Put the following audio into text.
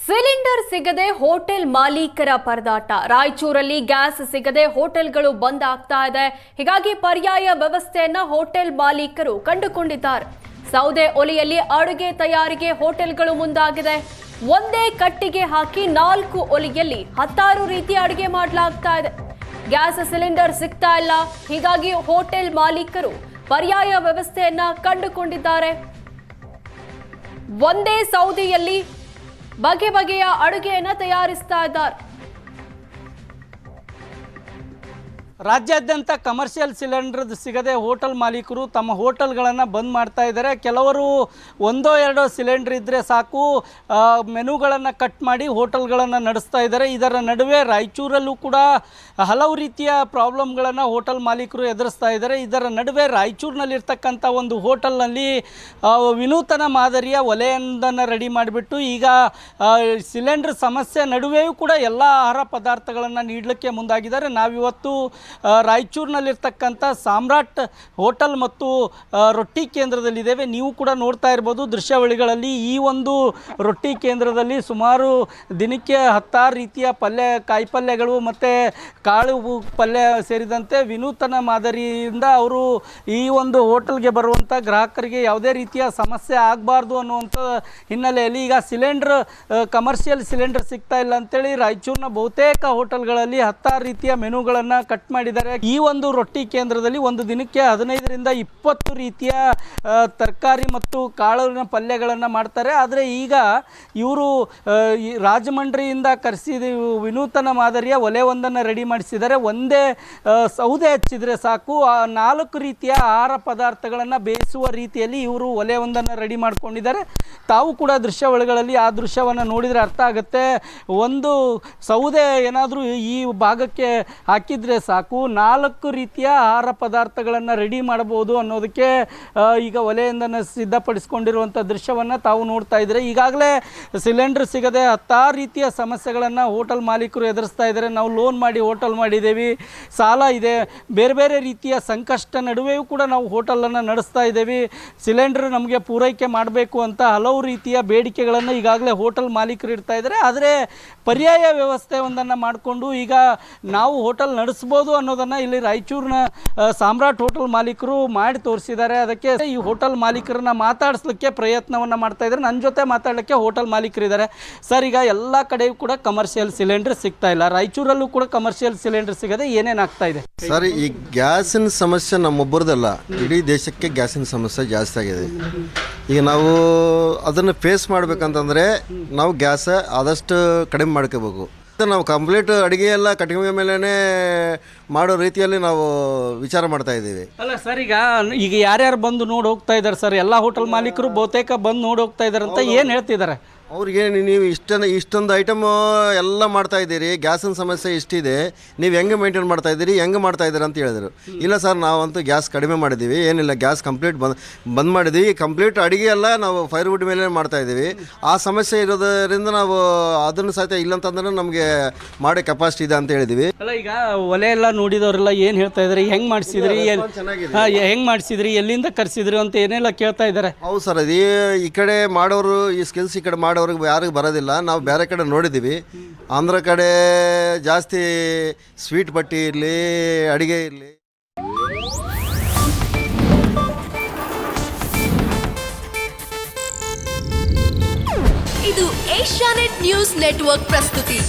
Cylinder ಸಿಗದೆ hotel ಮಾಲೀಕರ ಪರದಾಟ. ರಾಯಚೂರಲ್ಲಿ ಗ್ಯಾಸ್ ಸಿಗದೆ ಹೋಟೆಲ್ಗಳು ಬಂದ್ ಆಗ್ತಾ ಇದೆ. ಹೀಗಾಗಿ ಪರ್ಯಾಯ ವ್ಯವಸ್ಥೆಯನ್ನ ಹೋಟೆಲ್ ಮಾಲೀಕರು ಕಂಡುಕೊಂಡಿದ್ದಾರೆ. ಸೌದೆ ಒಲೆಯಲ್ಲಿ ಅಡುಗೆ ತಯಾರಿಗೆ ಹೋಟೆಲ್ಗಳು ಮುಂದಾಗಿದೆ. ಒಂದೇ ಕಟ್ಟಿಗೆ ಹಾಕಿ 4 ಒಲೆಯಲ್ಲಿ 16 ರೀತಿ ಅಡುಗೆ ಮಾಡಲಾಗ್ತಾ ಇದೆ. ಗ್ಯಾಸ್ ಸಿಲಿಂಡರ್ ಸಿಗ್ತಾ ಇಲ್ಲ. ಹೀಗಾಗಿ ಹೋಟೆಲ್ ಮಾಲೀಕರು ಪರ್ಯಾಯ ವ್ಯವಸ್ಥೆಯನ್ನ ಕಂಡುಕೊಂಡಿದ್ದಾರೆ. ಒಂದೇ ಸೌದೆಯಲ್ಲಿ ಬಗೆ ಬಗೆಯ ಅಡುಗೆಯನ್ನ ತಯಾರಿಸ್ತಾ ಇದ್ದಾರೆ. ರಾಜ್ಯಾದ್ಯಂತ ಕಮರ್ಷಿಯಲ್ ಸಿಲಿಂಡರ್ ಸಿಗದೆ ಹೋಟೆಲ್ ಮಾಲೀಕರು ತಮ್ಮ ಹೋಟೆಲ್ಗಳನ್ನು ಬಂದ್ ಮಾಡ್ತಾ ಇದ್ದಾರೆ. ಕೆಲವರು ಒಂದೋ ಎರಡೋ ಸಿಲಿಂಡರ್ ಇದ್ದರೆ ಸಾಕು ಮೆನುಗಳನ್ನು ಕಟ್ ಮಾಡಿ ಹೋಟೆಲ್ಗಳನ್ನು ನಡೆಸ್ತಾ ಇದ್ದಾರೆ. ಇದರ ನಡುವೆ ರಾಯಚೂರಲ್ಲೂ ಕೂಡ ಹಲವು ರೀತಿಯ ಪ್ರಾಬ್ಲಮ್ಗಳನ್ನು ಹೋಟೆಲ್ ಮಾಲೀಕರು ಎದುರಿಸ್ತಾ ಇದ್ದಾರೆ. ಇದರ ನಡುವೆ ರಾಯಚೂರಿನಲ್ಲಿರ್ತಕ್ಕಂಥ ಒಂದು ಹೋಟೆಲ್ನಲ್ಲಿ ವಿನೂತನ ಮಾದರಿಯ ಒಲೆಯೊಂದನ್ನು ರೆಡಿ ಮಾಡಿಬಿಟ್ಟು ಈಗ ಸಿಲಿಂಡರ್ ಸಮಸ್ಯೆ ನಡುವೆಯೂ ಕೂಡ ಎಲ್ಲ ಆಹಾರ ಪದಾರ್ಥಗಳನ್ನು ನೀಡಲಿಕ್ಕೆ ಮುಂದಾಗಿದ್ದಾರೆ. ನಾವಿವತ್ತು ರಾಯಚೂರಿನಲ್ಲಿರ್ತಕ್ಕಂಥ ಸಾಮ್ರಾಟ್ ಹೋಟೆಲ್ ಮತ್ತು ರೊಟ್ಟಿ ಕೇಂದ್ರದಲ್ಲಿದ್ದೇವೆ. ನೀವು ಕೂಡ ನೋಡ್ತಾ ಇರ್ಬೋದು ದೃಶ್ಯಾವಳಿಗಳಲ್ಲಿ. ಈ ಒಂದು ರೊಟ್ಟಿ ಕೇಂದ್ರದಲ್ಲಿ ಸುಮಾರು ದಿನಕ್ಕೆ 16 ರೀತಿಯ ಕಾಯಿ ಪಲ್ಯಗಳು ಮತ್ತು ಕಾಳು ಪಲ್ಯ ಸೇರಿದಂತೆ ವಿನೂತನ ಮಾದರಿಯಿಂದ ಅವರು ಈ ಒಂದು ಹೋಟೆಲ್ಗೆ ಬರುವಂಥ ಗ್ರಾಹಕರಿಗೆ ಯಾವುದೇ ರೀತಿಯ ಸಮಸ್ಯೆ ಆಗಬಾರ್ದು ಅನ್ನುವಂಥ ಹಿನ್ನೆಲೆಯಲ್ಲಿ ಈಗ ಕಮರ್ಷಿಯಲ್ ಸಿಲಿಂಡರ್ ಸಿಗ್ತಾ ಇಲ್ಲ ಅಂತೇಳಿ ರಾಯಚೂರಿನ ಬಹುತೇಕ ಹೋಟೆಲ್ಗಳಲ್ಲಿ 16 ರೀತಿಯ ಮೆನುಗಳನ್ನು ಕಟ್ ಮಾಡಿದ್ದಾರೆ. ಈ ಒಂದು ರೊಟ್ಟಿ ಕೇಂದ್ರದಲ್ಲಿ ಒಂದು ದಿನಕ್ಕೆ 15 ರಿಂದ 20 ರೀತಿಯ ತರಕಾರಿ ಮತ್ತು ಕಾಳಿನ ಪಲ್ಯಗಳನ್ನು ಮಾಡ್ತಾರೆ. ಆದರೆ ಈಗ ಇವರು ರಾಜಮಂಡ್ರಿಯಿಂದ ಕರೆಸಿದ ವಿನೂತನ ಮಾದರಿಯ ಒಲೆ ಒಂದನ್ನು ರೆಡಿ ಮಾಡಿಸಿದ್ದಾರೆ. ಒಂದೇ ಸೌದೆ ಹಚ್ಚಿದರೆ ಸಾಕು 4 ರೀತಿಯ ಆಹಾರ ಪದಾರ್ಥಗಳನ್ನು ಬೇಯಿಸುವ ರೀತಿಯಲ್ಲಿ ಇವರು ಒಲೆ ಒಂದನ್ನು ರೆಡಿ ಮಾಡ್ಕೊಂಡಿದ್ದಾರೆ. ತಾವು ಕೂಡ ದೃಶ್ಯಾವಳಿಗಳಲ್ಲಿ ಆ ದೃಶ್ಯವನ್ನು ನೋಡಿದರೆ ಅರ್ಥ ಆಗುತ್ತೆ. ಒಂದು ಸೌದೆ ಏನಾದರೂ ಈ ಭಾಗಕ್ಕೆ ಹಾಕಿದರೆ ಸಾಕು 4 ರೀತಿಯ ಆಹಾರ ಪದಾರ್ಥಗಳನ್ನು ರೆಡಿ ಮಾಡಬಹುದು ಅನ್ನೋದಕ್ಕೆ ಈಗ ಒಲೆಯಿಂದನೇ ಸಿದ್ಧಪಡಿಸಿಕೊಂಡಿರುವಂಥ ದೃಶ್ಯವನ್ನು ತಾವು ನೋಡ್ತಾ ಇದ್ದಾರೆ. ಈಗಾಗಲೇ ಸಿಲಿಂಡರ್ ಸಿಗದೆ 16 ರೀತಿಯ ಸಮಸ್ಯೆಗಳನ್ನು ಹೋಟೆಲ್ ಮಾಲೀಕರು ಎದುರಿಸ್ತಾ ಇದ್ದಾರೆ. ನಾವು ಲೋನ್ ಮಾಡಿ ಹೋಟೆಲ್ ಮಾಡಿದ್ದೇವೆ, ಸಾಲ ಇದೆ, ಬೇರೆ ಬೇರೆ ರೀತಿಯ ಸಂಕಷ್ಟ ನಡುವೆಯೂ ಕೂಡ ನಾವು ಹೋಟೆಲನ್ನು ನಡೆಸ್ತಾ ಇದ್ದೇವೆ, ಸಿಲಿಂಡರ್ ನಮಗೆ ಪೂರೈಕೆ ಮಾಡಬೇಕು ಅಂತ ಹಲವು ರೀತಿಯ ಬೇಡಿಕೆಗಳನ್ನು ಈಗಾಗಲೇ ಹೋಟೆಲ್ ಮಾಲೀಕರು ಇಡ್ತಾ ಇದ್ದಾರೆ. ಆದರೆ ಪರ್ಯಾಯ ವ್ಯವಸ್ಥೆ ಒಂದನ್ನು ಮಾಡಿಕೊಂಡು ಈಗ ನಾವು ಹೋಟೆಲ್ ನಡೆಸ್ಬೋದು ಅನ್ನೋದನ್ನು ಇಲ್ಲಿ ರಾಯಚೂರಿನ ಸಾಮ್ರಾಟ್ ಹೋಟೆಲ್ ಮಾಲೀಕರು ಮಾಡಿ ತೋರಿಸಿದ್ದಾರೆ. ಅದಕ್ಕೆ ಈ ಹೋಟೆಲ್ ಮಾಲೀಕರನ್ನ ಮಾತಾಡಿಸ್ಲಿಕ್ಕೆ ಪ್ರಯತ್ನವನ್ನು ಮಾಡ್ತಾ ಇದ್ದಾರೆ. ನನ್ನ ಜೊತೆ ಮಾತಾಡಲಿಕ್ಕೆ ಹೋಟೆಲ್ ಮಾಲೀಕರಿದ್ದಾರೆ. ಸರ್, ಈಗ ಎಲ್ಲ ಕಡೆಯೂ ಕೂಡ ಕಮರ್ಷಿಯಲ್ ಸಿಲಿಂಡರ್ ಸಿಗ್ತಾ ಇಲ್ಲ, ರಾಯಚೂರಲ್ಲೂ ಕೂಡ ಕಮರ್ಷಿಯಲ್ ಸಿಲಿಂಡರ್ ಸಿಗದೆ ಏನೇನಾಗ್ತಾ ಇದೆ? ಸರ್, ಈ ಗ್ಯಾಸಿನ ಸಮಸ್ಯೆ ನಮ್ಮೊಬ್ಬರದಲ್ಲ, ಇಡೀ ದೇಶಕ್ಕೆ ಗ್ಯಾಸಿನ ಸಮಸ್ಯೆ ಜಾಸ್ತಿ ಆಗಿದೆ. ಈಗ ನಾವು ಅದನ್ನು ಫೇಸ್ ಮಾಡಬೇಕಂತಂದರೆ ನಾವು ಗ್ಯಾಸ್ ಆದಷ್ಟು ಕಡಿಮೆ ಮಾಡ್ಕೋಬೇಕು. ನಾವು ಕಂಪ್ಲೀಟ್ ಅಡುಗೆ ಎಲ್ಲ ಕಟ್ಟಿಗೆ ಮೇಲೇ ಮಾಡೋ ರೀತಿಯಲ್ಲಿ ನಾವು ವಿಚಾರ ಮಾಡ್ತಾ ಇದ್ದೀವಿ. ಅಲ್ಲ ಸರ್, ಈಗ ಯಾರ್ಯಾರು ಬಂದು ನೋಡಿ ಹೋಗ್ತಾ ಇದ್ದಾರೆ ಸರ್? ಎಲ್ಲ ಹೋಟೆಲ್ ಮಾಲೀಕರು ಬಹುತೇಕ ಬಂದು ನೋಡಿ ಹೋಗ್ತಾ ಇದ್ದಾರೆ ಅಂತ ಏನು ಹೇಳ್ತಿದ್ದಾರೆ? ಅವ್ರಿಗೆ ನೀವು ಇಷ್ಟೊಂದು ಐಟಮ್ ಎಲ್ಲ ಮಾಡ್ತಾ ಇದ್ದೀರಿ, ಗ್ಯಾಸಿನ ಸಮಸ್ಯೆ ಇಷ್ಟಿದೆ, ನೀವು ಹೆಂಗೆ ಮೇಂಟೈನ್ ಮಾಡ್ತಾ ಇದ್ದೀರಿ, ಹೆಂಗೆ ಮಾಡ್ತಾ ಇದ್ದೀರಿ ಅಂತ ಹೇಳಿದ್ರು. ಇಲ್ಲ ಸರ್, ನಾವಂತೂ ಗ್ಯಾಸ್ ಕಡಿಮೆ ಮಾಡಿದ್ದೀವಿ, ಏನಿಲ್ಲ, ಗ್ಯಾಸ್ ಕಂಪ್ಲೀಟ್ ಬಂದ್ ಮಾಡಿದ್ದೀವಿ, ಕಂಪ್ಲೀಟ್ ಅಡುಗೆ ಎಲ್ಲ ನಾವು ಫೈರ್ವುಡ್ ಮೇಲೆ ಮಾಡ್ತಾ ಇದ್ದೀವಿ. ಆ ಸಮಸ್ಯೆ ಇರೋದರಿಂದ ನಾವು ಅದನ್ನು ಸಹಿತ ಇಲ್ಲಂತಂದ್ರೆ ನಮಗೆ ಮಾಡೋ ಕೆಪಾಸಿಟಿ ಇದೆ ಅಂತ ಹೇಳಿದ್ವಿ. ಅಲ್ಲ, ಈಗ ಒಲೆ ಎಲ್ಲ ನೋಡಿದವರೆಲ್ಲ ಏನು ಹೇಳ್ತಾ ಇದ್ದಾರೆ? ಹೆಂಗೆ ಮಾಡಿಸಿದ್ರಿ, ಹೆಂಗೆ ಮಾಡಿಸಿದ್ರಿ, ಎಲ್ಲಿಂದ ಕರೆಸಿದ್ರಿ ಅಂತ ಏನೆಲ್ಲ ಕೇಳ್ತಾ ಇದ್ದಾರೆ. ಹೌದು ಸರ್, ಅದು ಈ ಕಡೆ ಮಾಡೋರು, ಈ ಸ್ಕಿಲ್ಸ್ ಈ ಕಡೆ ಮಾಡೋರು ಯಾರಿಗೂ ಬರೋದಿಲ್ಲ. ನಾವು ಬೇರೆ ಕಡೆ ನೋಡಿದ್ದೀವಿ. ಆಂಧ್ರ ಕಡೆ ಜಾಸ್ತಿ ಸ್ವೀಟ್ ಪಟ್ಟಿ ಇರಲಿ, ಅಡಿಗೆ ಇರಲಿ. ಇದು ಏಷ್ಯಾನೆಟ್ ನ್ಯೂಸ್ ನೆಟ್ವರ್ಕ್ ಪ್ರಸ್ತುತಿ.